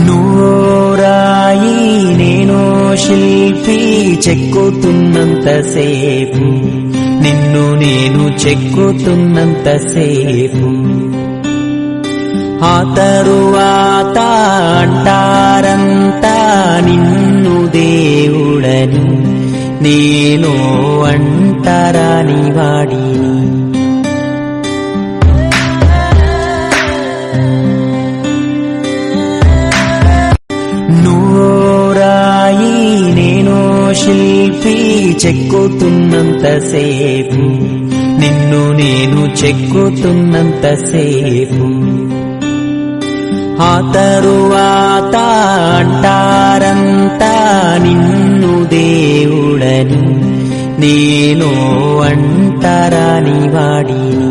నూరాయి నేను శిల్పి చెక్కుతున్నంతసేపు నిన్ను నేను చెక్కుతున్నంతసేపు ఆ తరువాత అంటారంతా నిన్ను దేవుడని నేను అంటరాని వాడిని. నూరాయి నేను శిల్పి చెక్కుతున్నంతసేపు నిన్ను నేను చెక్కుతున్నంతసేపు ఆ తరువాత అంటారంతా నిన్ను దేవుడని నేను అంటరాని వాడిని.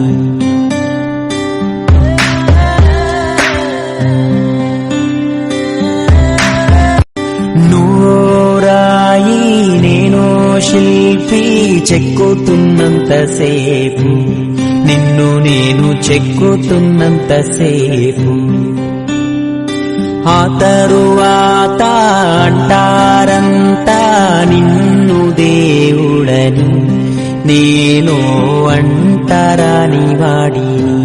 నూరాయి నేను శిల్పి చెక్కుతున్నంతసేపు నిన్ను నేను చెక్కుతున్నంతసేపు ఆ తరువాత అంటారంతా నిన్ను దేవుడని నేను అంటరాని వాడిని.